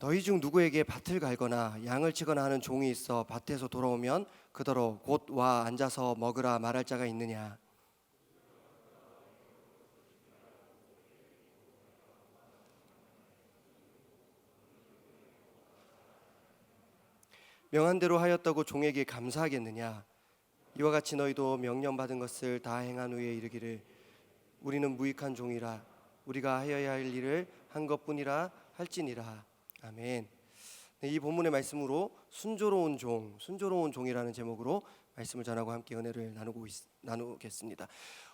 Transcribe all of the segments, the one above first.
너희 중 누구에게 밭을 갈거나 양을 치거나 하는 종이 있어 밭에서 돌아오면 그더러 곧 와 앉아서 먹으라 말할 자가 있느냐. 명한 대로 하였다고 종에게 감사하겠느냐. 이와 같이 너희도 명령받은 것을 다 행한 후에 이르기를 우리는 무익한 종이라 우리가 하여야 할 일을 한 것뿐이라 할지니라. 아멘. 네, 이 본문의 말씀으로 순조로운 종이라는 제목으로 말씀을 전하고 함께 은혜를 나누겠습니다.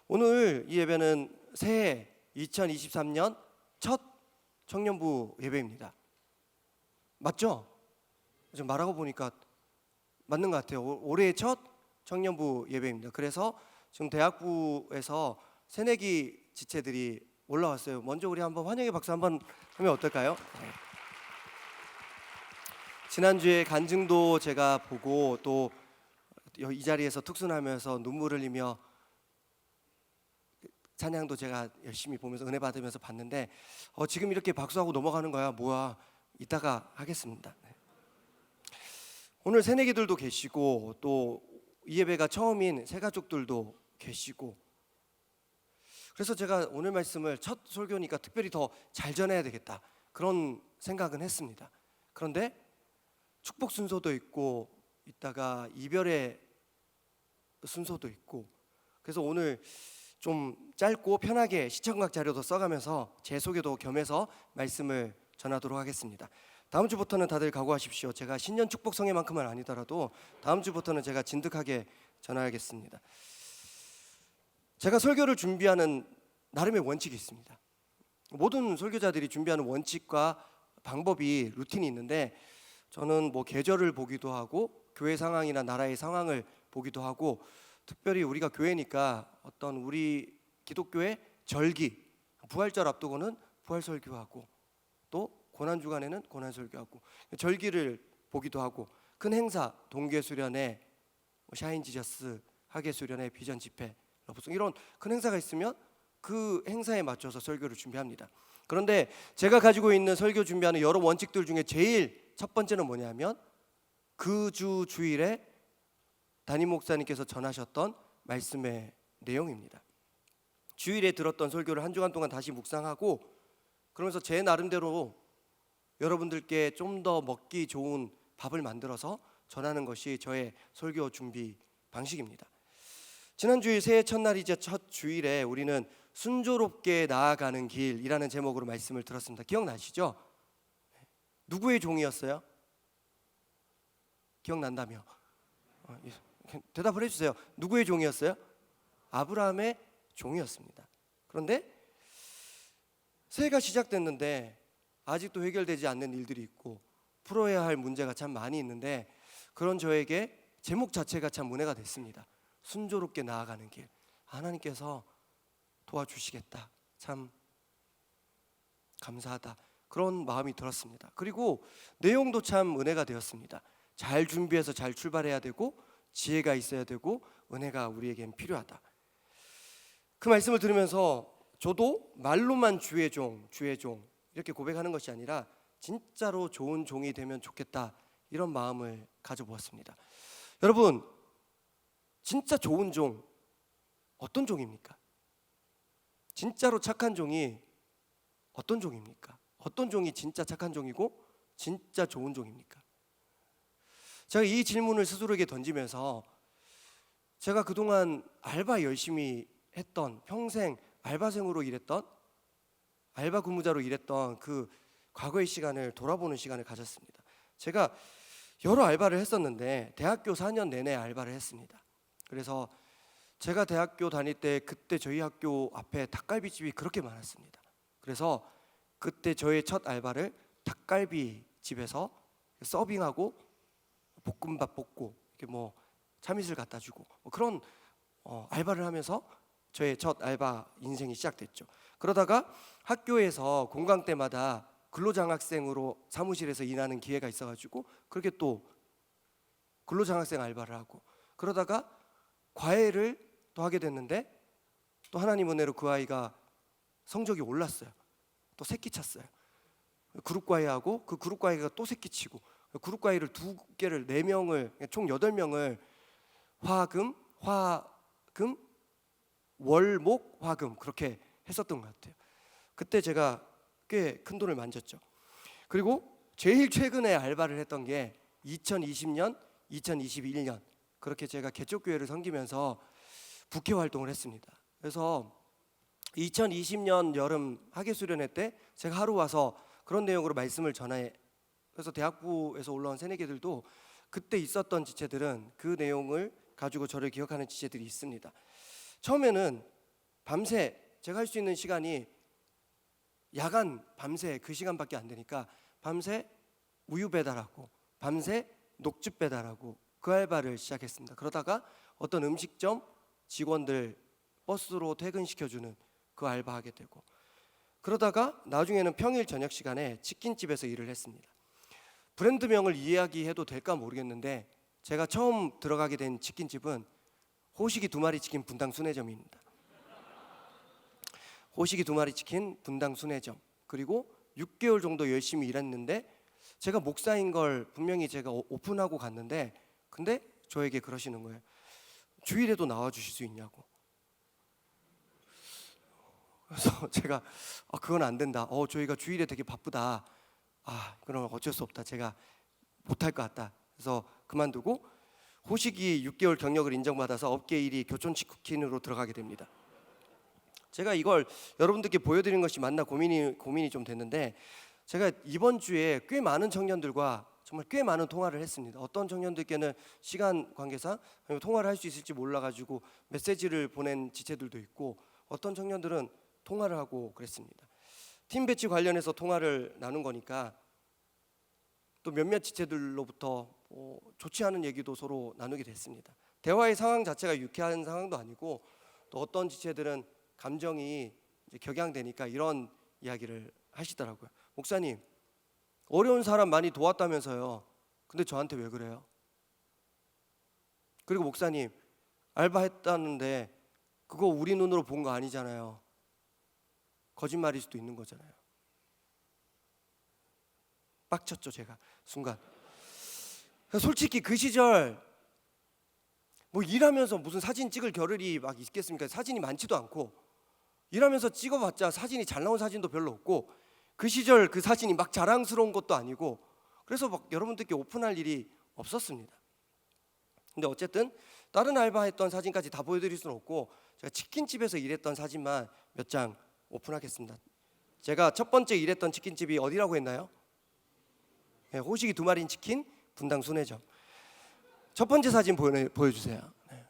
오늘 이 예배는 새해 2023년 첫 청년부 예배입니다. 맞죠? 지금 말하고 보니까 맞는 것 같아요. 올해의 첫 청년부 예배입니다. 그래서 지금 대학부에서 새내기 지체들이 올라왔어요. 먼저 우리 한번 환영의 박수 한번 하면 어떨까요? 네. 지난주에 간증도 제가 보고 또 이 자리에서 특순하면서 눈물을 흘리며 찬양도 제가 열심히 보면서 은혜 받으면서 봤는데 지금 이렇게 박수하고 넘어가는 거야 뭐야 이따가 하겠습니다. 네. 오늘 새내기들도 계시고 또 이 예배가 처음인 새가족들도 계시고 그래서 제가 오늘 말씀을 첫 설교니까 특별히 더 잘 전해야 되겠다 그런 생각은 했습니다. 그런데 축복 순서도 있고 이따가 이별의 순서도 있고 그래서 오늘 좀 짧고 편하게 시청각 자료도 써가면서 제 소개도 겸해서 말씀을 전하도록 하겠습니다. 다음 주부터는 다들 각오하십시오. 제가 신년 축복 성회만큼은 아니더라도 다음 주부터는 제가 진득하게 전하겠습니다. 제가 설교를 준비하는 나름의 원칙이 있습니다. 모든 설교자들이 준비하는 원칙과 방법이 루틴이 있는데 저는 뭐 계절을 보기도 하고 교회 상황이나 나라의 상황을 보기도 하고 특별히 우리가 교회니까 어떤 우리 기독교의 절기 부활절 앞두고는 부활 설교하고 또 고난 주간에는 고난 설교하고 절기를 보기도 하고 큰 행사 동계 수련회 샤인 지저스 하계 수련회 비전 집회 러브송 이런 큰 행사가 있으면 그 행사에 맞춰서 설교를 준비합니다. 그런데 제가 가지고 있는 설교 준비하는 여러 원칙들 중에 제일 첫 번째는 뭐냐면 그 주 주일에 담임 목사님께서 전하셨던 말씀의 내용입니다. 주일에 들었던 설교를 한 주간 동안 다시 묵상하고 그러면서 제 나름대로 여러분들께 좀 더 먹기 좋은 밥을 만들어서 전하는 것이 저의 설교 준비 방식입니다. 지난 주일 새해 첫날이자 첫 주일에 우리는 순조롭게 나아가는 길이라는 제목으로 말씀을 들었습니다. 기억나시죠? 누구의 종이었어요? 기억난다며? 대답을 해주세요. 누구의 종이었어요? 아브라함의 종이었습니다. 그런데 새해가 시작됐는데 아직도 해결되지 않는 일들이 있고 풀어야 할 문제가 참 많이 있는데 그런 저에게 제목 자체가 참 은혜가 됐습니다. 순조롭게 나아가는 길. 하나님께서 도와주시겠다. 참 감사하다. 그런 마음이 들었습니다. 그리고 내용도 참 은혜가 되었습니다. 잘 준비해서 잘 출발해야 되고 지혜가 있어야 되고 은혜가 우리에겐 필요하다. 그 말씀을 들으면서 저도 말로만 주의 종 이렇게 고백하는 것이 아니라 진짜로 좋은 종이 되면 좋겠다 이런 마음을 가져보았습니다. 여러분 진짜 좋은 종 어떤 종입니까? 진짜로 착한 종이 어떤 종입니까? 어떤 종이 진짜 착한 종이고 진짜 좋은 종입니까? 제가 이 질문을 스스로에게 던지면서 제가 그동안 알바 열심히 했던 평생 알바생으로 일했던 알바 근무자로 일했던 그 과거의 시간을 돌아보는 시간을 가졌습니다. 제가 여러 알바를 했었는데 대학교 4년 내내 알바를 했습니다. 그래서 제가 대학교 다닐 때 그때 저희 학교 앞에 닭갈비집이 그렇게 많았습니다. 그래서 그때 저의 첫 알바를 닭갈비집에서 서빙하고 볶음밥 볶고 이렇게 뭐 참이슬 갖다 주고 그런 알바를 하면서 저의 첫 알바 인생이 시작됐죠. 그러다가 학교에서 공강 때마다 근로장학생으로 사무실에서 일하는 기회가 있어가지고 그렇게 또 근로장학생 알바를 하고 그러다가 과외를 또 하게 됐는데 또 하나님 은혜로 그 아이가 성적이 올랐어요. 또 새끼 찼어요. 그룹과외하고 그 그룹과외가 또 새끼치고 그룹과외를 두 개를 4명을 총 8명을 화금, 월목, 화금 그렇게 했었던 것 같아요. 그때 제가 꽤 큰 돈을 만졌죠. 그리고 제일 최근에 알바를 했던 게 2020년, 2021년 그렇게 제가 개척교회를 섬기면서 북회 활동을 했습니다. 그래서 2020년 여름 학예수련회 때 제가 하루 와서 그런 내용으로 말씀을 전해. 그래서 대학부에서 올라온 새내기들도 그때 있었던 지체들은 그 내용을 가지고 저를 기억하는 지체들이 있습니다. 처음에는 밤새 제가 할 수 있는 시간이 야간 밤새 그 시간밖에 안 되니까 밤새 우유 배달하고 밤새 녹즙 배달하고 그 알바를 시작했습니다. 그러다가 어떤 음식점 직원들 버스로 퇴근시켜주는 그 알바하게 되고, 그러다가 나중에는 평일 저녁 시간에 치킨집에서 일을 했습니다. 브랜드명을 이야기해도 될까 모르겠는데 제가 처음 들어가게 된 치킨집은 호식이 2마리 치킨 분당 순회점입니다. 호식이 2마리 치킨 분당 순회점. 그리고 6개월 정도 열심히 일했는데 제가 목사인 걸 분명히 제가 오픈하고 갔는데, 근데 저에게 그러시는 거예요. 주일에도 나와 주실 수 있냐고. 그래서 제가 그건 안 된다. 저희가 주일에 되게 바쁘다. 그럼 어쩔 수 없다. 제가 못할 것 같다. 그래서 그만두고 호식이 6개월 경력을 인정받아서 업계 1위 교촌치킨으로 들어가게 됩니다. 제가 이걸 여러분들께 보여드리는 것이 맞나 고민이 좀 됐는데, 제가 이번 주에 꽤 많은 청년들과 정말 꽤 많은 통화를 했습니다. 어떤 청년들께는 시간 관계상 통화를 할 수 있을지 몰라가지고 메시지를 보낸 지체들도 있고, 어떤 청년들은 통화를 하고 그랬습니다. 팀 배치 관련해서 통화를 나눈 거니까 또 몇몇 지체들로부터 좋지 않은 얘기도 서로 나누게 됐습니다. 대화의 상황 자체가 유쾌한 상황도 아니고, 또 어떤 지체들은 감정이 이제 격양되니까 이런 이야기를 하시더라고요. 목사님, 어려운 사람 많이 도왔다면서요. 근데 저한테 왜 그래요? 그리고 목사님, 알바했다는데 그거 우리 눈으로 본 거 아니잖아요. 거짓말일 수도 있는 거잖아요. 빡쳤죠, 제가 순간. 솔직히 그 시절 뭐 일하면서 무슨 사진 찍을 겨를이 막 있겠습니까? 사진이 많지도 않고, 일하면서 찍어봤자 사진이 잘 나온 사진도 별로 없고, 그 시절 그 사진이 막 자랑스러운 것도 아니고, 그래서 막 여러분들께 오픈할 일이 없었습니다. 근데 어쨌든 다른 알바했던 사진까지 다 보여드릴 수는 없고, 제가 치킨집에서 일했던 사진만 몇 장 오픈하겠습니다. 제가 첫 번째 일했던 치킨집이 어디라고 했나요? 네, 호식이 2마리 치킨 분당 순회점. 첫 번째 사진 보여주세요. 네.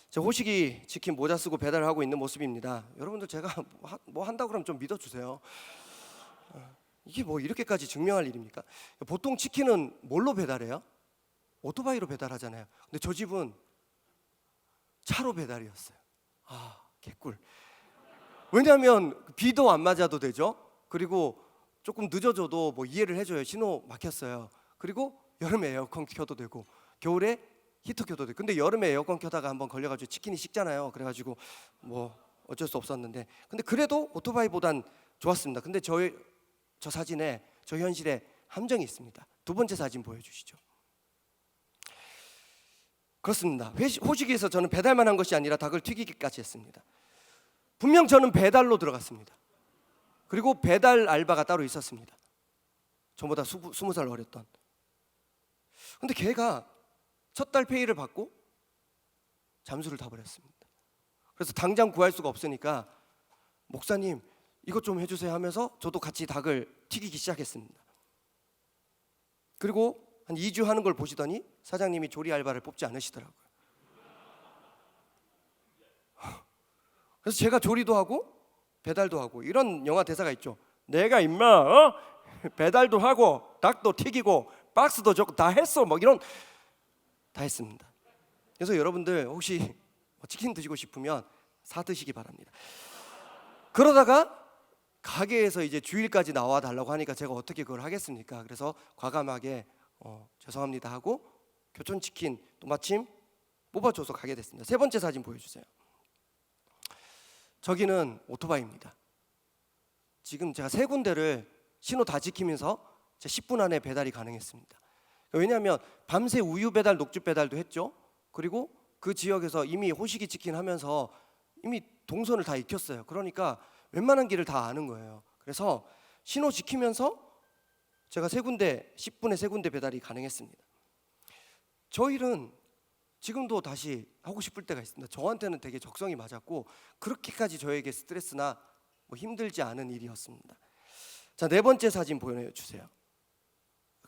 저 호식이 치킨 모자 쓰고 배달을 하고 있는 모습입니다. 여러분들 제가 뭐 한다고 그러면 좀 믿어주세요. 이게 뭐 이렇게까지 증명할 일입니까? 보통 치킨은 뭘로 배달해요? 오토바이로 배달하잖아요. 근데 저 집은 차로 배달이었어요. 개꿀. 왜냐하면 비도 안 맞아도 되죠. 그리고 조금 늦어져도 뭐 이해를 해줘요. 신호 막혔어요. 그리고 여름에 에어컨 켜도 되고 겨울에 히터 켜도 되고. 근데 여름에 에어컨 켜다가 한번 걸려가지고 치킨이 식잖아요. 그래가지고 뭐 어쩔 수 없었는데, 근데 그래도 오토바이보단 좋았습니다. 근데 저 사진에, 저 현실에 함정이 있습니다. 두 번째 사진 보여주시죠. 그렇습니다. 호식에서 저는 배달만 한 것이 아니라 닭을 튀기기까지 했습니다. 분명 저는 배달로 들어갔습니다. 그리고 배달 알바가 따로 있었습니다. 저보다 20살 어렸던. 근데 걔가 첫 달 페이를 받고 잠수를 타버렸습니다. 그래서 당장 구할 수가 없으니까 목사님 이것 좀 해주세요 하면서 저도 같이 닭을 튀기기 시작했습니다. 그리고 한 2주 하는 걸 보시더니 사장님이 조리 알바를 뽑지 않으시더라고요. 그래서 제가 조리도 하고 배달도 하고, 이런 영화 대사가 있죠. 내가 임마 배달도 하고 닭도 튀기고 박스도 줬고 다 했어, 뭐 이런, 다 했습니다. 그래서 여러분들 혹시 치킨 드시고 싶으면 사 드시기 바랍니다. 그러다가 가게에서 이제 주일까지 나와 달라고 하니까 제가 어떻게 그걸 하겠습니까? 그래서 과감하게 죄송합니다 하고 교촌치킨 또 마침 뽑아줘서 가게 됐습니다. 세 번째 사진 보여주세요. 저기는 오토바이입니다. 지금 제가 세 군데를 신호 다 지키면서 10분 안에 배달이 가능했습니다. 왜냐하면 밤새 우유 배달, 녹즙 배달도 했죠. 그리고 그 지역에서 이미 호식이 치킨 하면서 이미 동선을 다 익혔어요. 그러니까 웬만한 길을 다 아는 거예요. 그래서 신호 지키면서 제가 세 군데, 10분에 세 군데 배달이 가능했습니다. 저 일은 지금도 다시 하고 싶을 때가 있습니다. 저한테는 되게 적성이 맞았고 그렇게까지 저에게 스트레스나 뭐 힘들지 않은 일이었습니다. 자, 네 번째 사진 보여주세요.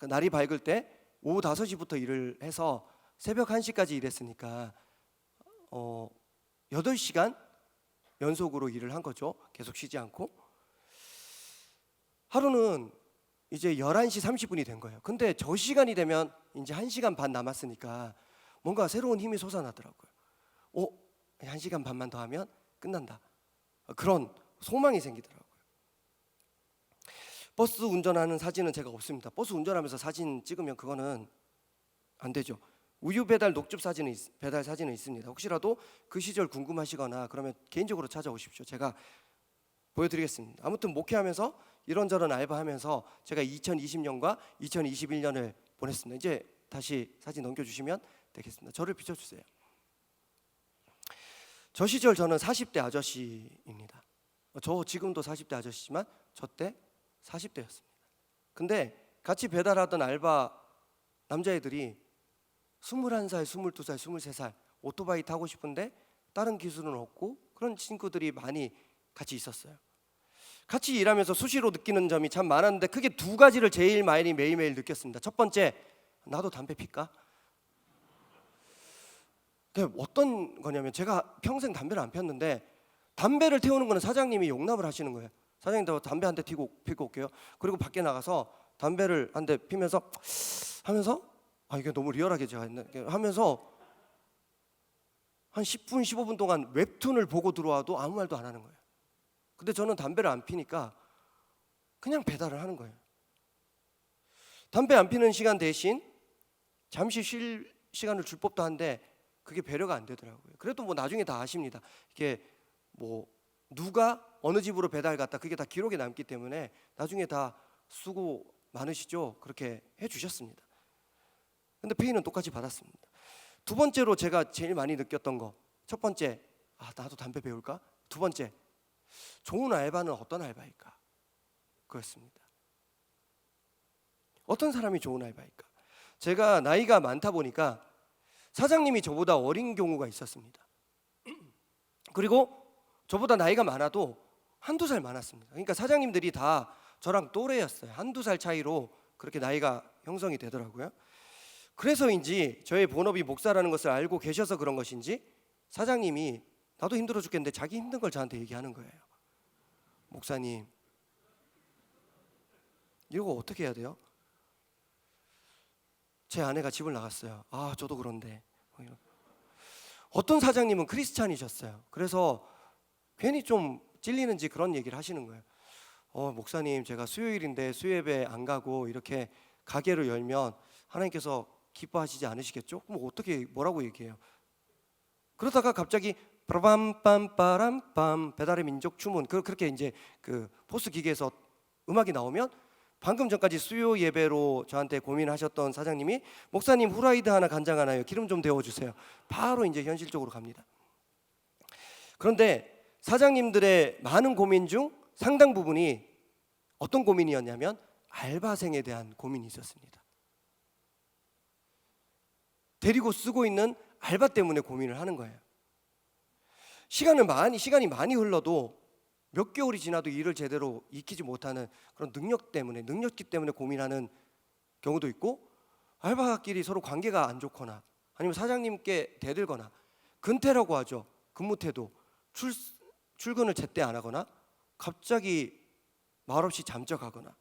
날이 밝을 때 오후 5시부터 일을 해서 새벽 1시까지 일했으니까 8시간 연속으로 일을 한 거죠. 계속 쉬지 않고. 하루는 이제 11시 30분이 된 거예요. 근데 저 시간이 되면 이제 1시간 반 남았으니까 뭔가 새로운 힘이 솟아나더라고요. 1시간 반만 더 하면 끝난다. 그런 소망이 생기더라고요. 버스 운전하는 사진은 제가 없습니다. 버스 운전하면서 사진 찍으면 그거는 안 되죠. 우유 배달 녹즙 사진은 배달 사진은 있습니다. 혹시라도 그 시절 궁금하시거나 그러면 개인적으로 찾아오십시오. 제가 보여드리겠습니다. 아무튼 목회하면서 이런저런 알바하면서 제가 2020년과 2021년을 보냈습니다. 이제 다시 사진 넘겨주시면 되겠습니다. 저를 비춰주세요. 저 시절 저는 40대 아저씨입니다. 저 지금도 40대 아저씨지만 저 때 40대였습니다. 근데 같이 배달하던 알바 남자애들이 21살, 22살, 23살 오토바이 타고 싶은데 다른 기술은 없고 그런 친구들이 많이 같이 있었어요. 같이 일하면서 수시로 느끼는 점이 참 많았는데 크게 두 가지를 제일 많이 매일매일 느꼈습니다. 첫 번째, 나도 담배 필까? 그게 어떤 거냐면 제가 평생 담배를 안 폈는데 담배를 태우는 거는 사장님이 용납을 하시는 거예요. 사장님, 저 담배 한 대 피고 올게요. 그리고 밖에 나가서 담배를 한 대 피면서 하면서 이게 너무 리얼하게 제가 하면서 한 10분 15분 동안 웹툰을 보고 들어와도 아무 말도 안 하는 거예요. 근데 저는 담배를 안 피니까 그냥 배달을 하는 거예요. 담배 안 피는 시간 대신 잠시 쉴 시간을 줄 법도 한데 그게 배려가 안 되더라고요. 그래도 뭐 나중에 다 아십니다. 이게 뭐 누가 어느 집으로 배달 갔다 그게 다 기록에 남기 때문에 나중에 다 수고 많으시죠? 그렇게 해주셨습니다. 근데 페이는 똑같이 받았습니다. 두 번째로 제가 제일 많이 느꼈던 거, 첫 번째, 나도 담배 배울까? 두 번째, 좋은 알바는 어떤 알바일까? 그렇습니다. 어떤 사람이 좋은 알바일까? 제가 나이가 많다 보니까 사장님이 저보다 어린 경우가 있었습니다. 그리고 저보다 나이가 많아도 한두 살 많았습니다. 그러니까 사장님들이 다 저랑 또래였어요. 한두 살 차이로 그렇게 나이가 형성이 되더라고요. 그래서인지 저의 본업이 목사라는 것을 알고 계셔서 그런 것인지 사장님이 나도 힘들어 죽겠는데 자기 힘든 걸 저한테 얘기하는 거예요. 목사님, 이거 어떻게 해야 돼요? 제 아내가 집을 나갔어요. 저도 그런데. 어떤 사장님은 크리스찬이셨어요. 그래서 괜히 좀 찔리는지 그런 얘기를 하시는 거예요. 목사님, 제가 수요일인데 수요예배 안 가고 이렇게 가게를 열면 하나님께서 기뻐하시지 않으시겠죠? 그럼 어떻게 뭐라고 얘기해요? 그러다가 갑자기 빠밤빰빠람빰 배달의 민족 주문 그렇게 이제 그 포스 기계에서 음악이 나오면 방금 전까지 수요 예배로 저한테 고민하셨던 사장님이 목사님 후라이드 하나 간장 하나요. 기름 좀 데워주세요. 바로 이제 현실적으로 갑니다. 그런데 사장님들의 많은 고민 중 상당 부분이 어떤 고민이었냐면 알바생에 대한 고민이 있었습니다. 데리고 쓰고 있는 알바 때문에 고민을 하는 거예요. 시간이 많이 흘러도 몇 개월이 지나도 일을 제대로 익히지 못하는 그런 능력기 때문에 고민하는 경우도 있고, 알바끼리 서로 관계가 안 좋거나 아니면 사장님께 대들거나 근태라고 하죠. 근무 태도, 출근을 제때 안 하거나 갑자기 말없이 잠적하거나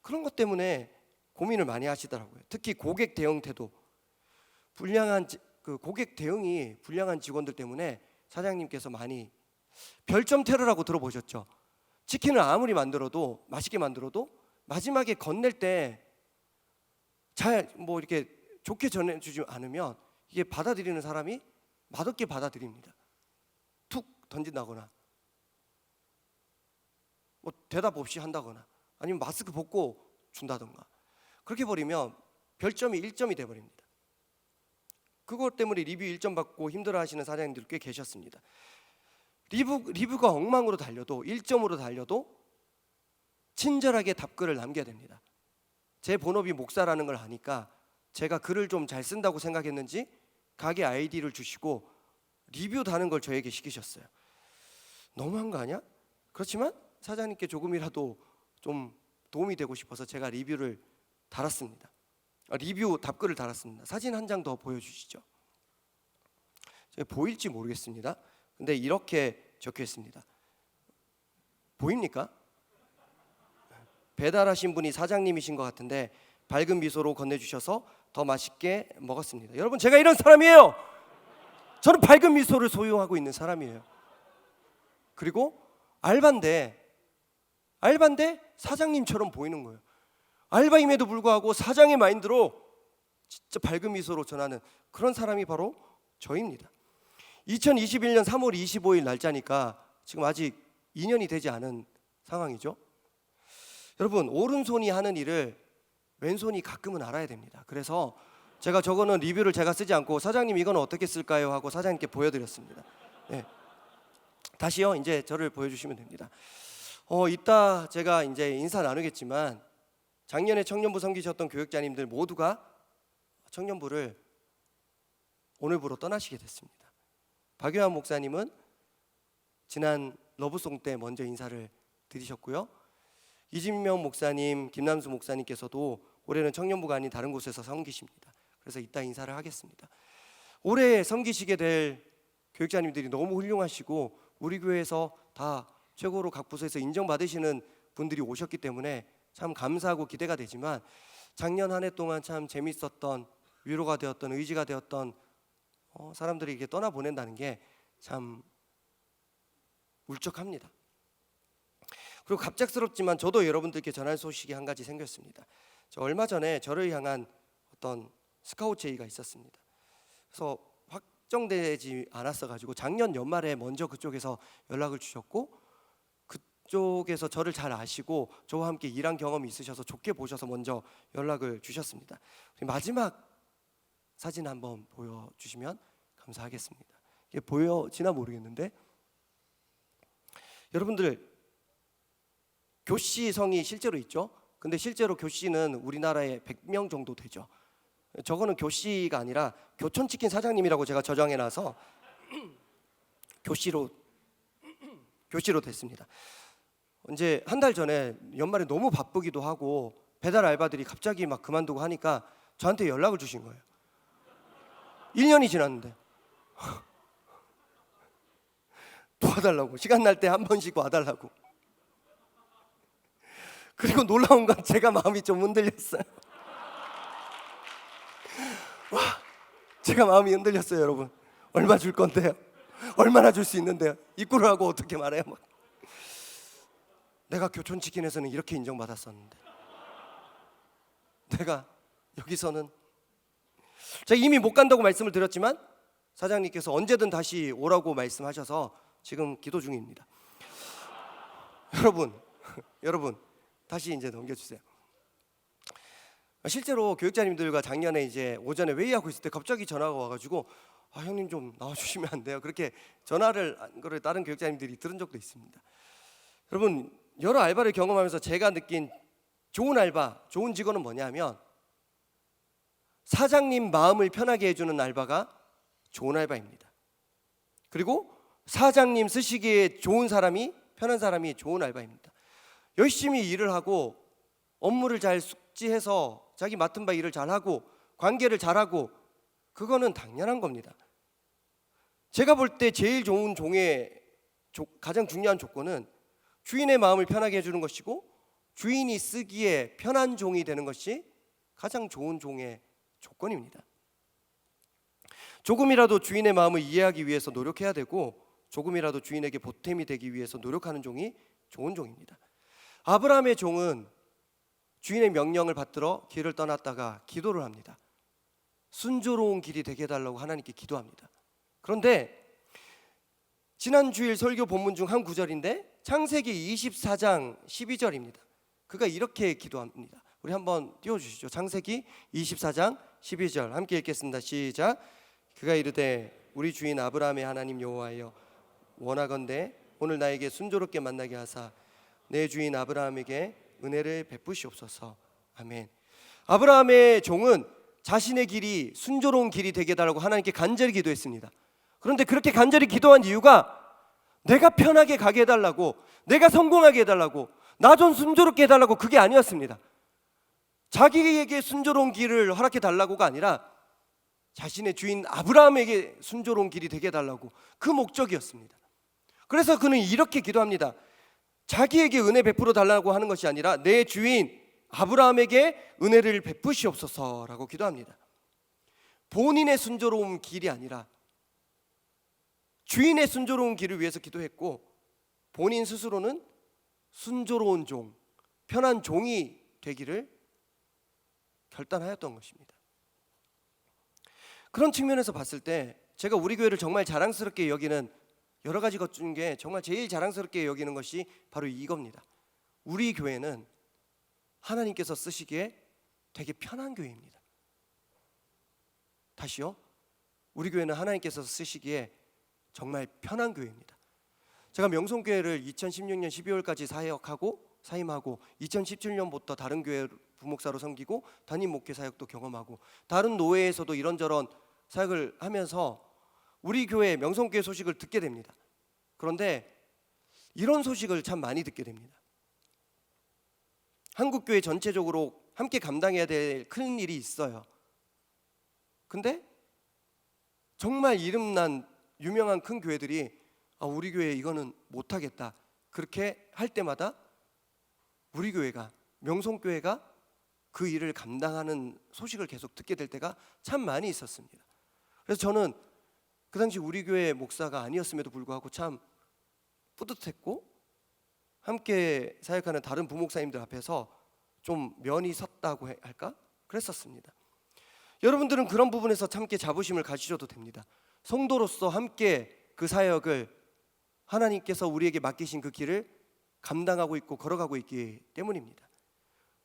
그런 것 때문에 고민을 많이 하시더라고요. 특히 고객 대응 태도, 고객 대응이 불량한 직원들 때문에 사장님께서 많이 별점 테러라고 들어보셨죠? 치킨을 아무리 만들어도 맛있게 만들어도 마지막에 건넬 때 잘 뭐 이렇게 좋게 전해주지 않으면 이게 받아들이는 사람이 맛없게 받아들입니다. 툭 던진다거나 뭐 대답 없이 한다거나 아니면 마스크 벗고 준다던가 그렇게 버리면 별점이 1점이 돼버립니다. 그것 때문에 리뷰 1점 받고 힘들어하시는 사장님들 꽤 계셨습니다. 리뷰가 엉망으로 달려도 1점으로 달려도 친절하게 답글을 남겨야 됩니다. 제 본업이 목사라는 걸 아니까 제가 글을 좀 잘 쓴다고 생각했는지 가게 아이디를 주시고 리뷰 다는 걸 저에게 시키셨어요. 너무한 거 아니야? 그렇지만 사장님께 조금이라도 좀 도움이 되고 싶어서 제가 리뷰를 달았습니다. 리뷰 답글을 달았습니다. 사진 한 장 더 보여주시죠. 보일지 모르겠습니다. 근데 이렇게 적혀 있습니다. 보입니까? 배달하신 분이 사장님이신 것 같은데 밝은 미소로 건네주셔서 더 맛있게 먹었습니다. 여러분, 제가 이런 사람이에요. 저는 밝은 미소를 소유하고 있는 사람이에요. 그리고 알바인데 사장님처럼 보이는 거예요. 알바임에도 불구하고 사장의 마인드로 진짜 밝은 미소로 전하는 그런 사람이 바로 저입니다. 2021년 3월 25일 날짜니까 지금 아직 2년이 되지 않은 상황이죠. 여러분, 오른손이 하는 일을 왼손이 가끔은 알아야 됩니다. 그래서 제가 저거는 리뷰를 제가 쓰지 않고 사장님 이거는 어떻게 쓸까요? 하고 사장님께 보여드렸습니다. 네. 다시요, 이제 저를 보여주시면 됩니다. 이따 제가 이제 인사 나누겠지만 작년에 청년부 섬기셨던 교육자님들 모두가 청년부를 오늘부로 떠나시게 됐습니다. 박유한 목사님은 지난 러브송 때 먼저 인사를 드리셨고요. 이진명 목사님, 김남수 목사님께서도 올해는 청년부가 아닌 다른 곳에서 섬기십니다. 그래서 이따 인사를 하겠습니다. 올해 섬기시게 될 교육자님들이 너무 훌륭하시고 우리 교회에서 다 최고로 각 부서에서 인정받으시는 분들이 오셨기 때문에 참 감사하고 기대가 되지만 작년 한 해 동안 참 재밌었던, 위로가 되었던, 의지가 되었던 사람들이 이렇게 떠나보낸다는 게 참 울적합니다. 그리고 갑작스럽지만 저도 여러분들께 전할 소식이 한 가지 생겼습니다. 저 얼마 전에 저를 향한 어떤 스카우트 제의가 있었습니다. 그래서 확정되지 않았어 가지고 작년 연말에 먼저 그쪽에서 연락을 주셨고 그쪽에서 저를 잘 아시고 저와 함께 일한 경험이 있으셔서 좋게 보셔서 먼저 연락을 주셨습니다. 마지막 사진 한번 보여주시면 감사하겠습니다. 이게 보여지나 모르겠는데 여러분들 교씨 성이 실제로 있죠. 근데 실제로 교씨는 우리나라에 100명 정도 되죠. 저거는 교씨가 아니라 교촌치킨 사장님이라고 제가 저장해놔서 교씨로 됐습니다. 이제 한 달 전에 연말에 너무 바쁘기도 하고 배달 알바들이 갑자기 막 그만두고 하니까 저한테 연락을 주신 거예요. 1년이 지났는데 도와달라고, 시간 날 때 한 번씩 와달라고. 그리고 놀라운 건 제가 마음이 좀 흔들렸어요. 와, 제가 마음이 흔들렸어요, 여러분. 얼마 줄 건데요? 얼마나 줄 수 있는데요? 입구를 하고 어떻게 말해요? 막. 내가 교촌치킨에서는 이렇게 인정받았었는데 내가 여기서는 제가 이미 못 간다고 말씀을 드렸지만 사장님께서 언제든 다시 오라고 말씀하셔서 지금 기도 중입니다. 여러분 다시 이제 넘겨주세요. 실제로 교육자님들과 작년에 이제 오전에 회의하고 있을 때 갑자기 전화가 와가지고 형님 좀 나와주시면 안 돼요? 그렇게 전화를 다른 교육자님들이 들은 적도 있습니다. 여러분, 여러 알바를 경험하면서 제가 느낀 좋은 알바, 좋은 직원은 뭐냐면 사장님 마음을 편하게 해주는 알바가 좋은 알바입니다. 그리고 사장님 쓰시기에 좋은 사람이, 편한 사람이 좋은 알바입니다. 열심히 일을 하고 업무를 잘 숙지해서 자기 맡은 바 일을 잘하고 관계를 잘하고 그거는 당연한 겁니다. 제가 볼 때 제일 좋은 종의 가장 중요한 조건은 주인의 마음을 편하게 해주는 것이고 주인이 쓰기에 편한 종이 되는 것이 가장 좋은 종의 조건입니다. 조금이라도 주인의 마음을 이해하기 위해서 노력해야 되고 조금이라도 주인에게 보탬이 되기 위해서 노력하는 종이 좋은 종입니다. 아브라함의 종은 주인의 명령을 받들어 길을 떠났다가 기도를 합니다. 순조로운 길이 되게 해달라고 하나님께 기도합니다. 그런데 지난 주일 설교 본문 중 한 구절인데 창세기 24장 12절입니다. 그가 이렇게 기도합니다. 우리 한번 띄워주시죠. 창세기 24장 12절 함께 읽겠습니다. 시작. 그가 이르되 우리 주인 아브라함의 하나님 여호와여 원하건대 오늘 나에게 순조롭게 만나게 하사 내 주인 아브라함에게 은혜를 베푸시옵소서. 아멘. 아브라함의 종은 자신의 길이 순조로운 길이 되게 해달라고 하나님께 간절히 기도했습니다. 그런데 그렇게 간절히 기도한 이유가 내가 편하게 가게 해달라고, 내가 성공하게 해달라고, 나 좀 순조롭게 해달라고 그게 아니었습니다. 자기에게 순조로운 길을 허락해 달라고가 아니라 자신의 주인 아브라함에게 순조로운 길이 되게 해달라고, 그 목적이었습니다. 그래서 그는 이렇게 기도합니다. 자기에게 은혜 베풀어 달라고 하는 것이 아니라 내 주인 아브라함에게 은혜를 베푸시옵소서라고 기도합니다. 본인의 순조로운 길이 아니라 주인의 순조로운 길을 위해서 기도했고, 본인 스스로는 순조로운 종, 편한 종이 되기를 결단하였던 것입니다. 그런 측면에서 봤을 때 제가 우리 교회를 정말 자랑스럽게 여기는 여러 가지 것 중에 정말 제일 자랑스럽게 여기는 것이 바로 이겁니다. 우리 교회는 하나님께서 쓰시기에 되게 편한 교회입니다. 다시요. 우리 교회는 하나님께서 쓰시기에 정말 편한 교회입니다. 제가 명성교회를 2016년 12월까지 사임하고 2017년부터 다른 교회 부목사로 섬기고 담임 목회 사역도 경험하고 다른 노회에서도 이런저런 사역을 하면서 우리 교회 명성교회 소식을 듣게 됩니다. 그런데 이런 소식을 참 많이 듣게 됩니다. 한국교회 전체적으로 함께 감당해야 될 큰 일이 있어요. 근데 정말 이름난 유명한 큰 교회들이 우리 교회 이거는 못하겠다 그렇게 할 때마다 우리 교회가, 명성교회가 그 일을 감당하는 소식을 계속 듣게 될 때가 참 많이 있었습니다. 그래서 저는 그 당시 우리 교회 목사가 아니었음에도 불구하고 참 뿌듯했고, 함께 사역하는 다른 부목사님들 앞에서 좀 면이 섰다고 할까? 그랬었습니다. 여러분들은 그런 부분에서 참게 자부심을 가지셔도 됩니다. 성도로서 함께 그 사역을 하나님께서 우리에게 맡기신 그 길을 감당하고 있고 걸어가고 있기 때문입니다.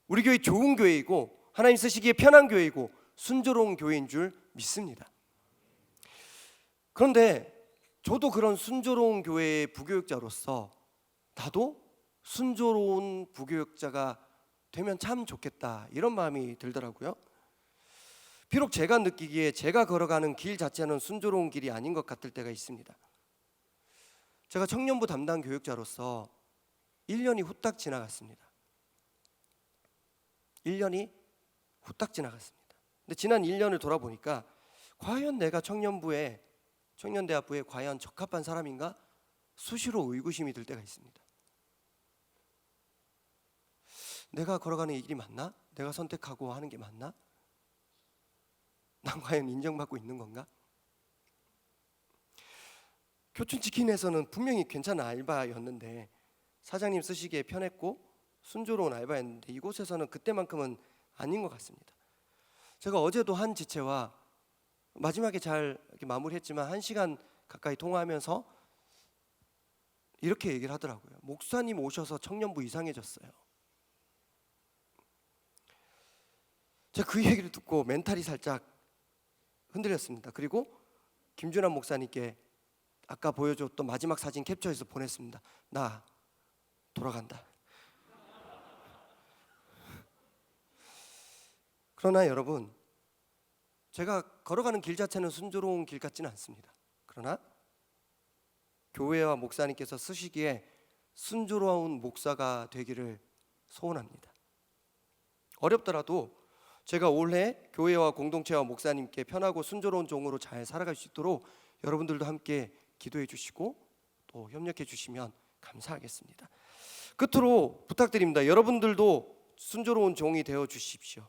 우리 교회 좋은 교회이고 하나님 쓰시기에 편한 교회이고 순조로운 교회인 줄 믿습니다. 그런데 저도 그런 순조로운 교회의 부교육자로서 나도 순조로운 부교육자가 되면 참 좋겠다 이런 마음이 들더라고요. 비록 제가 느끼기에 제가 걸어가는 길 자체는 순조로운 길이 아닌 것 같을 때가 있습니다. 제가 청년부 담당 교육자로서 1년이 후딱 지나갔습니다. 1년이 후딱 지나갔습니다. 근데 지난 1년을 돌아보니까 과연 내가 청년대학부에 과연 적합한 사람인가? 수시로 의구심이 들 때가 있습니다. 내가 걸어가는 이 길이 맞나? 내가 선택하고 하는 게 맞나? 난 과연 인정받고 있는 건가? 교촌치킨에서는 분명히 괜찮은 알바였는데 사장님 쓰시기에 편했고 순조로운 알바였는데 이곳에서는 그때만큼은 아닌 것 같습니다. 제가 어제도 한 지체와 마지막에 잘 이렇게 마무리했지만 1시간 가까이 통화하면서 이렇게 얘기를 하더라고요. 목사님 오셔서 청년부 이상해졌어요. 제가 그 얘기를 듣고 멘탈이 살짝 흔들렸습니다. 그리고 김준환 목사님께 아까 보여줬던 마지막 사진 캡처해서 보냈습니다. 나 돌아간다. 그러나 여러분, 제가 걸어가는 길 자체는 순조로운 길 같지는 않습니다. 그러나 교회와 목사님께서 쓰시기에 순조로운 목사가 되기를 소원합니다. 어렵더라도 제가 올해 교회와 공동체와 목사님께 편하고 순조로운 종으로 잘 살아갈 수 있도록 여러분들도 함께 기도해 주시고 또 협력해 주시면 감사하겠습니다. 끝으로 부탁드립니다. 여러분들도 순조로운 종이 되어 주십시오.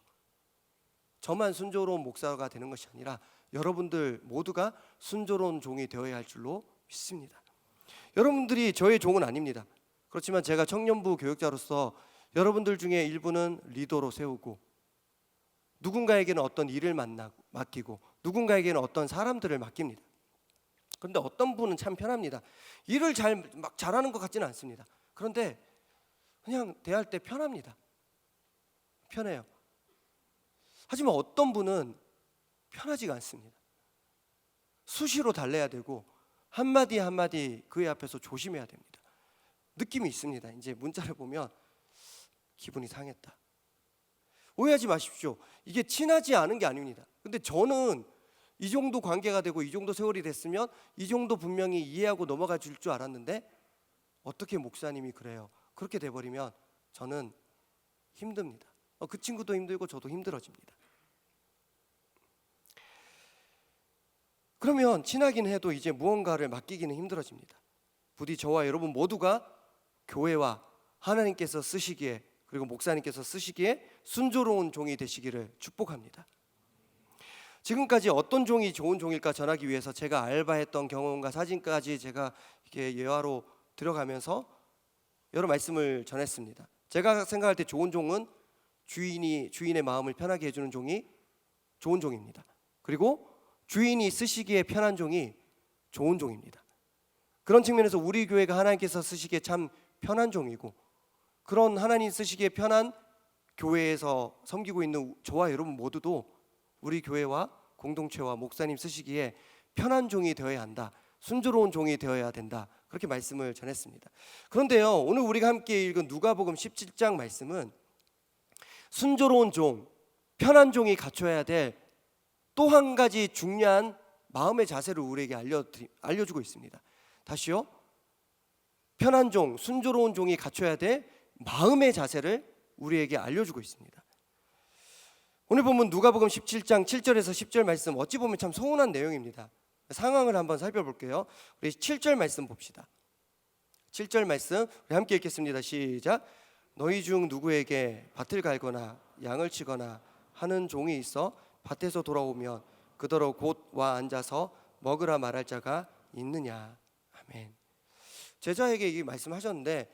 저만 순조로운 목사가 되는 것이 아니라 여러분들 모두가 순조로운 종이 되어야 할 줄로 믿습니다. 여러분들이 저의 종은 아닙니다. 그렇지만 제가 청년부 교육자로서 여러분들 중에 일부는 리더로 세우고 누군가에게는 어떤 일을 맡기고 누군가에게는 어떤 사람들을 맡깁니다. 그런데 어떤 분은 참 편합니다. 일을 막 잘하는 것 같지는 않습니다. 그런데 그냥 대할 때 편합니다. 편해요. 하지만 어떤 분은 편하지가 않습니다. 수시로 달래야 되고 한마디 한마디 그의 앞에서 조심해야 됩니다. 느낌이 있습니다. 이제 문자를 보면 기분이 상했다. 오해하지 마십시오. 이게 친하지 않은 게 아닙니다. 근데 저는 이 정도 관계가 되고 이 정도 세월이 됐으면 이 정도 분명히 이해하고 넘어가 줄 줄 알았는데 어떻게 목사님이 그래요? 그렇게 돼버리면 저는 힘듭니다. 그 친구도 힘들고 저도 힘들어집니다. 그러면 친하긴 해도 이제 무언가를 맡기기는 힘들어집니다. 부디 저와 여러분 모두가 교회와 하나님께서 쓰시기에 그리고 목사님께서 쓰시기에 순조로운 종이 되시기를 축복합니다. 지금까지 어떤 종이 좋은 종일까 전하기 위해서 제가 알바했던 경험과 사진까지 제가 이렇게 예화로 들어가면서 여러 말씀을 전했습니다. 제가 생각할 때 좋은 종은 주인의 마음을 편하게 해주는 종이 좋은 종입니다. 그리고 주인이 쓰시기에 편한 종이 좋은 종입니다. 그런 측면에서 우리 교회가 하나님께서 쓰시기에 참 편한 종이고 그런 하나님 쓰시기에 편한 교회에서 섬기고 있는 저와 여러분 모두도 우리 교회와 공동체와 목사님 쓰시기에 편한 종이 되어야 한다. 순조로운 종이 되어야 된다. 그렇게 말씀을 전했습니다. 그런데요, 오늘 우리가 함께 읽은 누가복음 17장 말씀은 순조로운 종, 편한 종이 갖춰야 될 또 한 가지 중요한 마음의 자세를 우리에게 알려주고 있습니다. 다시요. 편한 종, 순조로운 종이 갖춰야 될 마음의 자세를 우리에게 알려주고 있습니다. 오늘 보면 누가복음 17장 7절에서 10절 말씀 어찌 보면 참 서운한 내용입니다. 상황을 한번 살펴볼게요. 우리 7절 말씀 봅시다. 7절 말씀 우리 함께 읽겠습니다. 시작. 너희 중 누구에게 밭을 갈거나 양을 치거나 하는 종이 있어 밭에서 돌아오면 그더러 곧 와 앉아서 먹으라 말할 자가 있느냐. 아멘. 제자에게 이 말씀하셨는데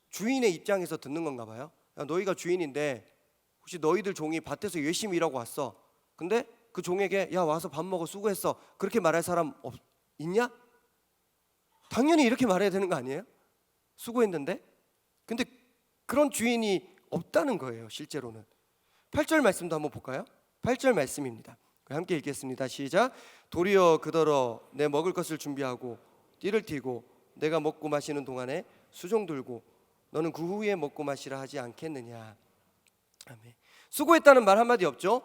주인의 입장에서 듣는 건가 봐요. 야, 너희가 주인인데 혹시 너희들 종이 밭에서 열심히 일하고 왔어. 근데 그 종에게 야 와서 밥 먹어 수고했어. 그렇게 말할 사람 있냐? 당연히 이렇게 말해야 되는 거 아니에요? 수고했는데. 근데 그런 주인이 없다는 거예요. 실제로는. 8절 말씀도 한번 볼까요? 8절 말씀입니다. 함께 읽겠습니다. 시작. 도리어 그더러 내 먹을 것을 준비하고 띠를 띠고 내가 먹고 마시는 동안에 수종 들고 너는 그 후에 먹고 마시라 하지 않겠느냐. 아멘. 수고했다는 말 한마디 없죠.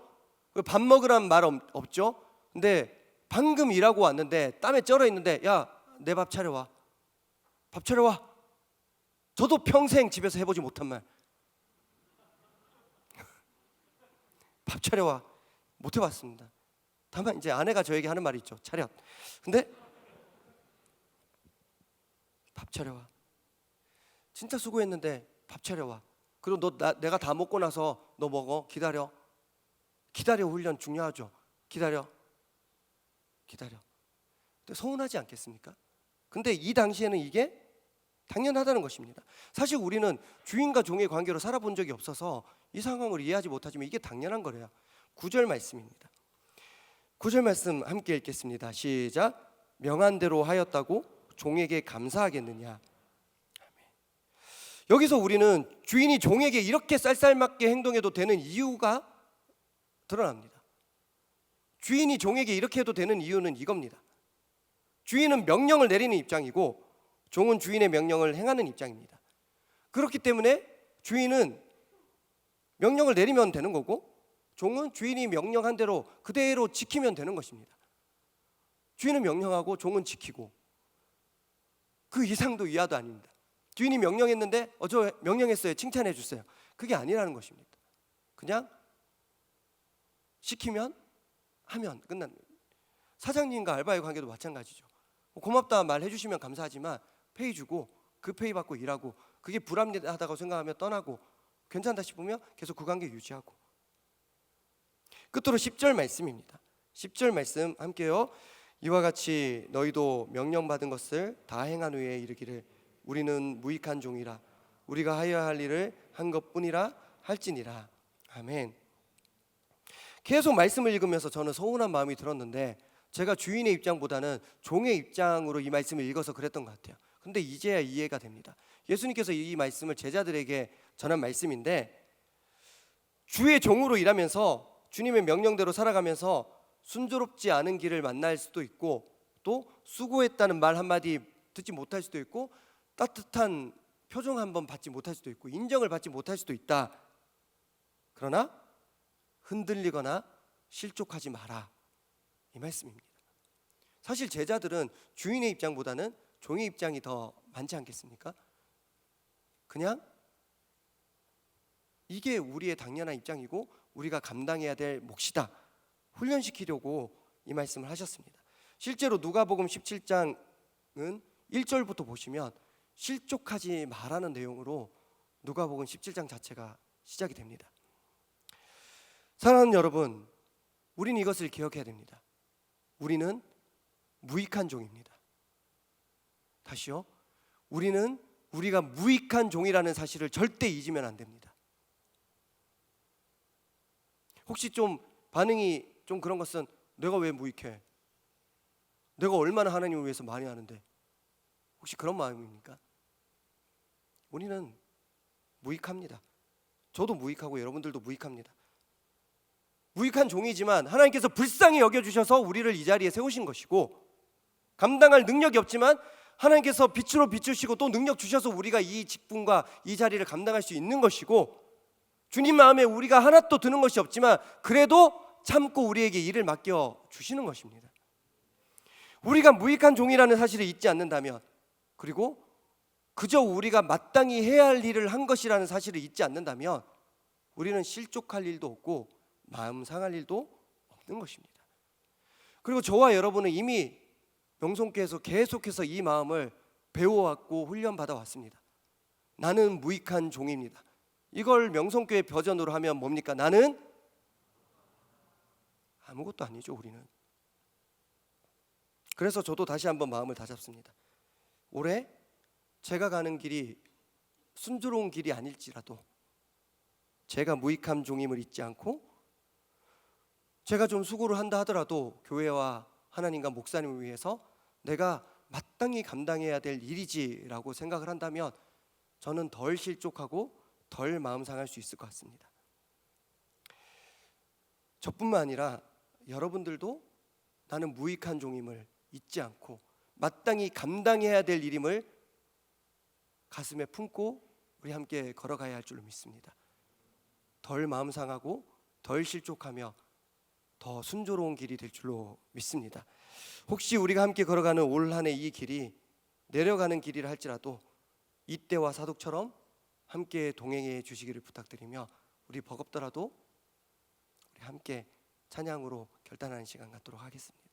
밥 먹으라는 말 없죠. 근데 방금 일하고 왔는데 땀에 쩔어 있는데 야 내 밥 차려와. 밥 차려와. 저도 평생 집에서 해보지 못한 말. 밥 차려와. 못 해봤습니다. 다만 이제 아내가 저에게 하는 말이 있죠. 차렷. 근데 밥 차려와. 진짜 수고했는데 밥 차려와. 그리고 내가 다 먹고 나서 너 먹어. 기다려. 기다려 훈련 중요하죠. 기다려. 근데 서운하지 않겠습니까? 근데 이 당시에는 이게 당연하다는 것입니다. 사실 우리는 주인과 종의 관계로 살아본 적이 없어서 이 상황을 이해하지 못하지만 이게 당연한 거래요. 9절 말씀입니다. 9절 말씀 함께 읽겠습니다. 시작. 명한 대로 하였다고 종에게 감사하겠느냐. 여기서 우리는 주인이 종에게 이렇게 쌀쌀맞게 행동해도 되는 이유가 드러납니다. 주인이 종에게 이렇게 해도 되는 이유는 이겁니다. 주인은 명령을 내리는 입장이고 종은 주인의 명령을 행하는 입장입니다. 그렇기 때문에 주인은 명령을 내리면 되는 거고 종은 주인이 명령한 대로 그대로 지키면 되는 것입니다. 주인은 명령하고 종은 지키고 그 이상도 이하도 아닙니다. 주인이 명령했는데 저 명령했어요. 칭찬해 주세요. 그게 아니라는 것입니다. 그냥 시키면 하면 끝납니다. 사장님과 알바의 관계도 마찬가지죠. 고맙다 말해 주시면 감사하지만 페이 주고 그 페이 받고 일하고 그게 불합리하다고 생각하면 떠나고 괜찮다 싶으면 계속 그 관계 유지하고. 끝으로 10절 말씀입니다. 10절 말씀 함께요. 이와 같이 너희도 명령받은 것을 다 행한 후에 이르기를 우리는 무익한 종이라 우리가 하여야 할 일을 한 것뿐이라 할지니라. 아멘. 계속 말씀을 읽으면서 저는 서운한 마음이 들었는데 제가 주인의 입장보다는 종의 입장으로 이 말씀을 읽어서 그랬던 것 같아요. 근데 이제야 이해가 됩니다. 예수님께서 이 말씀을 제자들에게 전한 말씀인데, 주의 종으로 일하면서 주님의 명령대로 살아가면서 순조롭지 않은 길을 만날 수도 있고, 또 수고했다는 말 한마디 듣지 못할 수도 있고, 따뜻한 표정 한번 받지 못할 수도 있고, 인정을 받지 못할 수도 있다. 그러나 흔들리거나 실족하지 마라, 이 말씀입니다. 사실 제자들은 주인의 입장보다는 종의 입장이 더 많지 않겠습니까? 그냥 이게 우리의 당연한 입장이고 우리가 감당해야 될 몫이다, 훈련시키려고 이 말씀을 하셨습니다. 실제로 누가복음 17장은 1절부터 보시면 실족하지 말라는 내용으로 누가복음 17장 자체가 시작이 됩니다. 사랑하는 여러분, 우리는 이것을 기억해야 됩니다. 우리는 무익한 종입니다. 다시요, 우리가 무익한 종이라는 사실을 절대 잊으면 안 됩니다. 혹시 좀 반응이 좀 그런 것은, 내가 왜 무익해? 내가 얼마나 하나님을 위해서 많이 하는데? 혹시 그런 마음입니까? 우리는 무익합니다. 저도 무익하고 여러분들도 무익합니다. 무익한 종이지만 하나님께서 불쌍히 여겨주셔서 우리를 이 자리에 세우신 것이고, 감당할 능력이 없지만 하나님께서 빛으로 비추시고 또 능력 주셔서 우리가 이 직분과 이 자리를 감당할 수 있는 것이고, 주님 마음에 우리가 하나도 드는 것이 없지만 그래도 참고 우리에게 일을 맡겨 주시는 것입니다. 우리가 무익한 종이라는 사실을 잊지 않는다면, 그리고 그저 우리가 마땅히 해야 할 일을 한 것이라는 사실을 잊지 않는다면, 우리는 실족할 일도 없고 마음 상할 일도 없는 것입니다. 그리고 저와 여러분은 이미 명성교회에서 계속해서 이 마음을 배워왔고 훈련받아 왔습니다. 나는 무익한 종입니다. 이걸 명성교회 버전으로 하면 뭡니까? 나는 아무것도 아니죠, 우리는. 그래서 저도 다시 한번 마음을 다잡습니다. 올해 제가 가는 길이 순조로운 길이 아닐지라도 제가 무익한 종임을 잊지 않고, 제가 좀 수고를 한다 하더라도 교회와 하나님과 목사님을 위해서 내가 마땅히 감당해야 될 일이지라고 생각을 한다면 저는 덜 실족하고 덜 마음 상할 수 있을 것 같습니다. 저뿐만 아니라 여러분들도 나는 무익한 종임을 잊지 않고 마땅히 감당해야 될 일임을 가슴에 품고 우리 함께 걸어가야 할 줄로 믿습니다. 덜 마음 상하고 덜 실족하며 더 순조로운 길이 될 줄로 믿습니다. 혹시 우리가 함께 걸어가는 올 한 해 이 길이 내려가는 길이라 할지라도 이때와 사독처럼 함께 동행해 주시기를 부탁드리며, 우리 버겁더라도 우리 함께 찬양으로 결단하는 시간 갖도록 하겠습니다.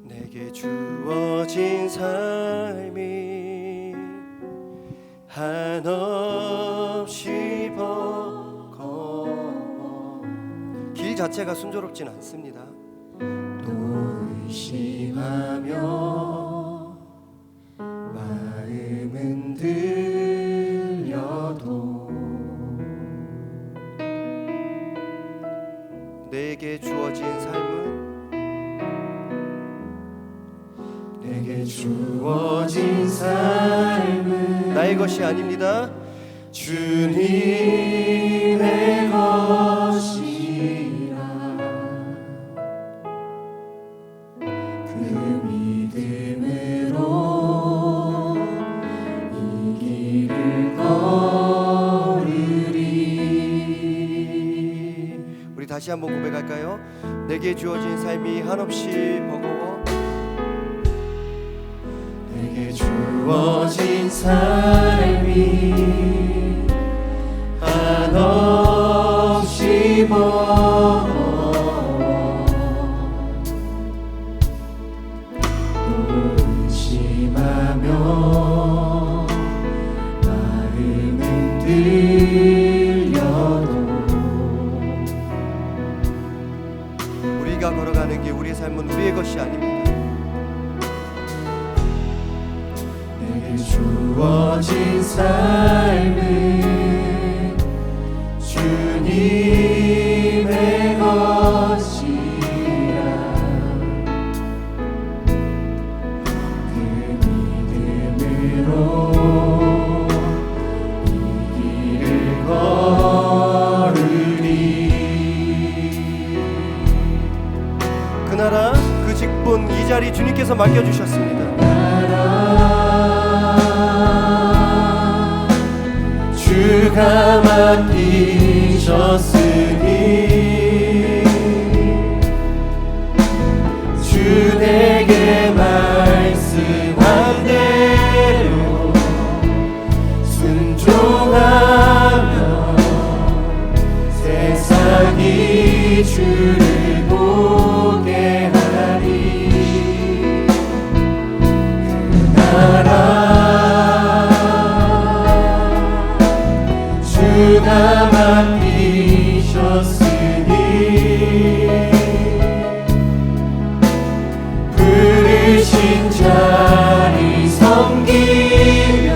내게 주어진 삶이 한없이 버거워, 길 자체가 순조롭진 않습니다. 또 의심하며 마음은 들려도 내게 주어진 삶은 주어진 삶은 나의 것이 아닙니다. 주님의 것이라. 그 믿음으로 이 길을 걸으리. 우리 다시 한번 고백할까요? 내게 주어진 삶이 한없이 버거워, 주어진 삶이 한없이 버거워, 또 의심하며 마음은 들려도 우리가 걸어가는 길, 우리의 삶은 우리 삶은 주님의 것이라. 그 믿음으로 이 길을 걸으리. 그 나라 그 직분 이 자리 주님께서 맡겨주셨습니다. 주가 맡기셨으니 주 내게 말씀한 대로 순종하며 세상이 주를 보게 하리. 그 나라 주가 맡기셨으니 부르신 자리 섬기며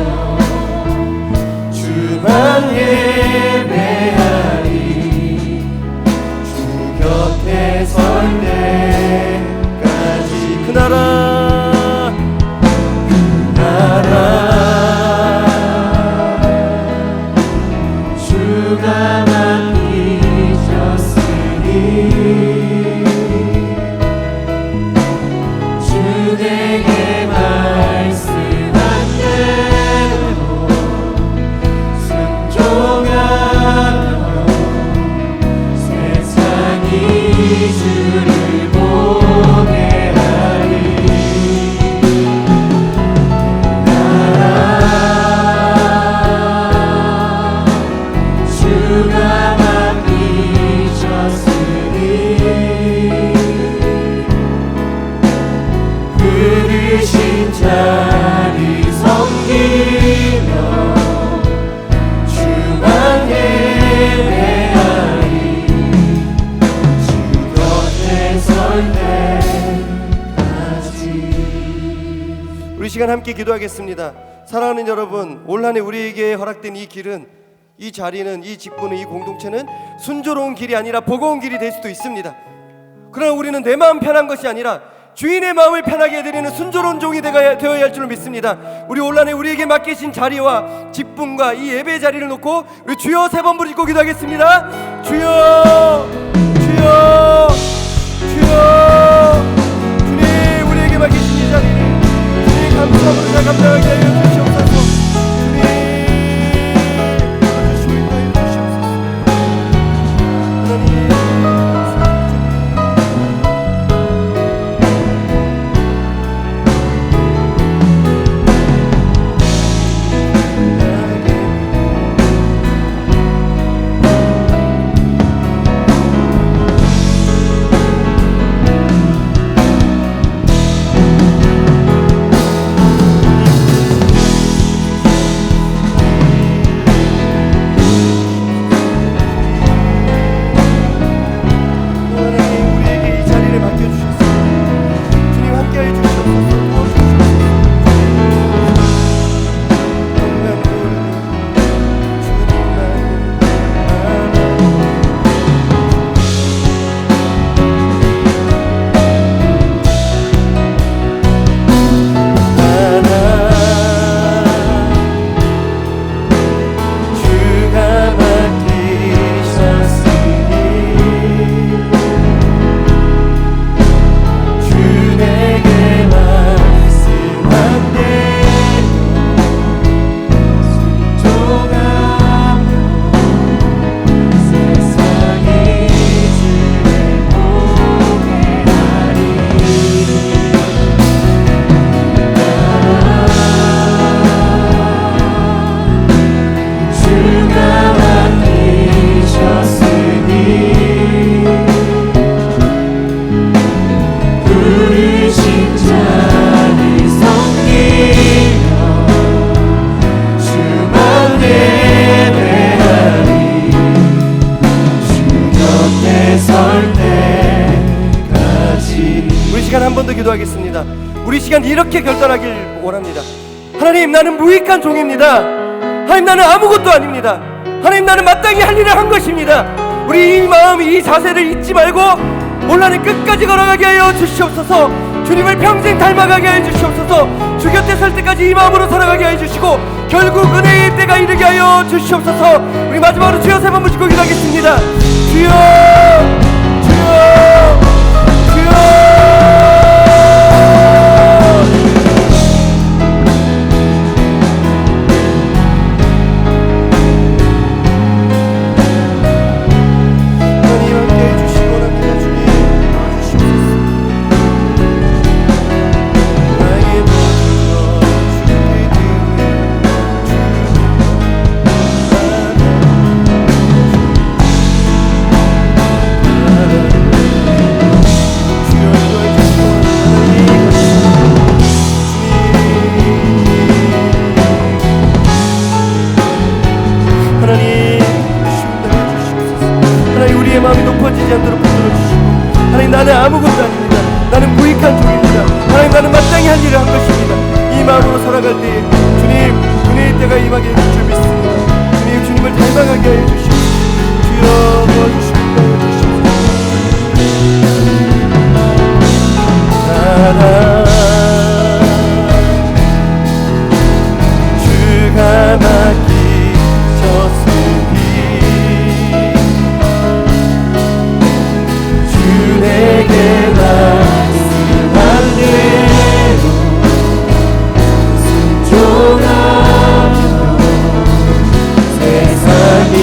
주만 예배하리. 주 곁에 설 때까지. 그 나라 그 나라 주가 맡기셨으니 주 내게 말씀한 대로 순종하며 세상이 주를 보게 하리. 주가 맡기셨으니 부르신 자리 섬기며 주만 예배하리. 주 곁에 설 때까지. 우리 시간 함께 기도하겠습니다. 사랑하는 여러분, 올 한 해 우리에게 허락된 이 길은, 이 자리는, 이 직분은, 이 공동체는 순조로운 길이 아니라 버거운 길이 될 수도 있습니다. 그러나 우리는 내 마음 편한 것이 아니라 주인의 마음을 편하게 해드리는 순조로운 종이 되어야 할 줄 믿습니다. 우리 올 한 해 우리에게 맡기신 자리와 직분과 이 예배 자리를 놓고 우리 주여 세 번 부르고 기도하겠습니다. 주여, 주여, 주여. 주님, 우리에게 맡기신 이 자리를 주님 감사함으로 잘 감당하게 하여 주시옵소서. 기도하겠습니다. 우리 시간 이렇게 결단하길 원합니다. 하나님, 나는 무익한 종입니다. 하나님 나는 아무것도 아닙니다. 하나님 나는 마땅히 할 일을 한 것입니다. 우리 이 마음 이 자세를 잊지 말고 올한해 끝까지 걸어가게 하여 주시옵소서. 주님을 평생 닮아가게 하여 주시옵소서. 주 곁에 설 때까지 이 마음으로 살아가게 하여 주시고 결국 은혜의 때가 이르게 하여 주시옵소서. 우리 마지막으로 주여 세 번 부르고 기도하겠습니다. 주여 주여 주여. 나는 아무것도 아닙니다. 나는 무익한 종입니다. 하나님 나는 마땅히 할 일을 한 것입니다. 이 마음으로 살아갈 때에 주님 은혜의 때가 임하게 해줄 줄 믿습니다. 주님 주님을 닮아가게 하여 주시옵소서. 주여 도와주시옵소서. 주가 맡기셨으니 내게 말씀한 대로 순종하며 세상이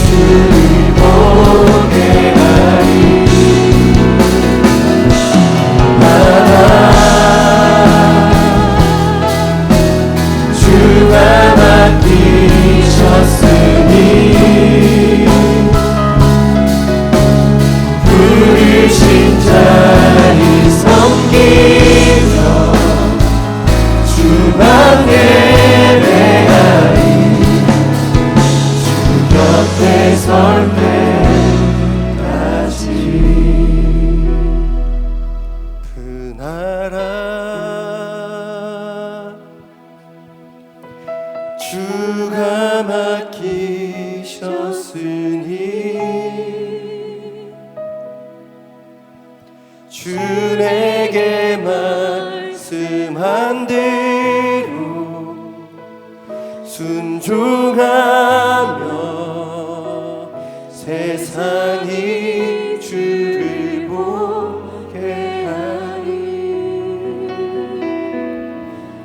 주를 보게 하리. 주가 맡기셨으니 부르신 자리 섬기며 주만 예배하리. 주 곁에 설 때까지. 그 나라 주가 맡기셨으니 주 내게 말씀한 대로 순종하며 세상이 주를 보게 하리.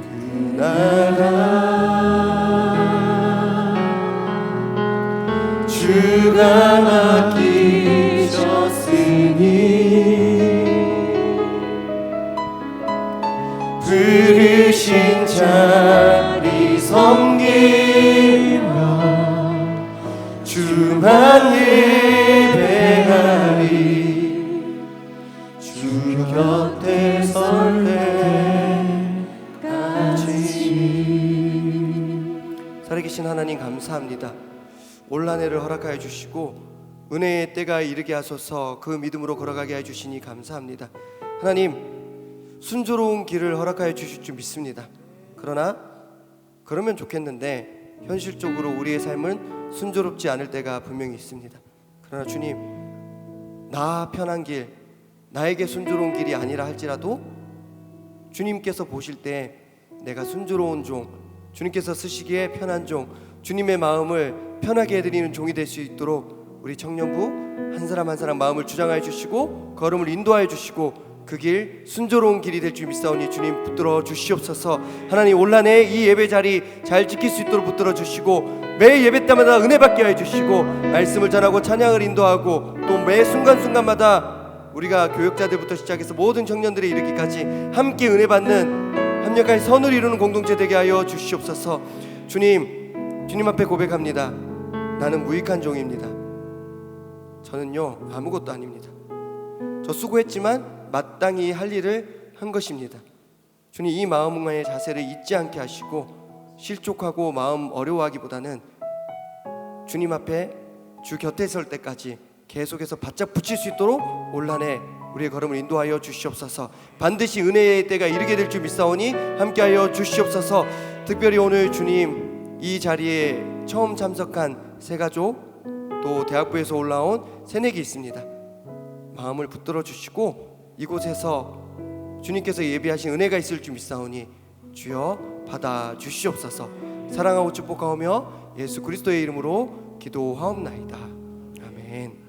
그 나라 주가 맡기셨으니 부르신 자리 섬기며 주만 예배하리. 주 곁에 설 때까지. 살아계신 하나님 감사합니다. 올 한 해를 허락하여 주시고 은혜의 때가 이르게 하소서. 그 믿음으로 걸어가게 해 주시니 감사합니다. 하나님 순조로운 길을 허락하여 주실 줄 믿습니다. 그러나 그러면 좋겠는데 현실적으로 우리의 삶은 순조롭지 않을 때가 분명히 있습니다. 그러나 주님 나 편한 길 나에게 순조로운 길이 아니라 할지라도 주님께서 보실 때 내가 순조로운 종, 주님께서 쓰시기에 편한 종, 주님의 마음을 편하게 해드리는 종이 될 수 있도록 우리 청년부 한 사람 한 사람 마음을 주장하여 주시고 걸음을 인도하여 주시고 그 길 순조로운 길이 될 줄 믿사오니 주님 붙들어 주시옵소서. 하나님 올 한 해 이 예배 자리 잘 지킬 수 있도록 붙들어 주시고 매 예배 때마다 은혜 받게 해 주시고 말씀을 전하고 찬양을 인도하고 또 매 순간순간마다 우리가 교역자들부터 시작해서 모든 청년들이 이르기까지 함께 은혜 받는 합력한 선을 이루는 공동체 되게 하여 주시옵소서. 주님 앞에 고백합니다. 나는 무익한 종입니다. 저는요 아무것도 아닙니다. 저 수고했지만 마땅히 할 일을 한 것입니다. 주님 이 마음의 자세를 잊지 않게 하시고 실족하고 마음 어려워하기보다는 주님 앞에 주 곁에 설 때까지 계속해서 바짝 붙일 수 있도록 올 한 해 우리의 걸음을 인도하여 주시옵소서. 반드시 은혜의 때가 이르게 될 줄 믿사오니 함께하여 주시옵소서. 특별히 오늘 주님 이 자리에 처음 참석한 새 가족, 또 대학부에서 올라온 새내기 있습니다. 마음을 붙들어 주시고 이곳에서 주님께서 예비하신 은혜가 있을 줄 믿사오니 주여 받아 주시옵소서. 사랑하고 축복하오며 예수 그리스도의 이름으로 기도하옵나이다. 아멘.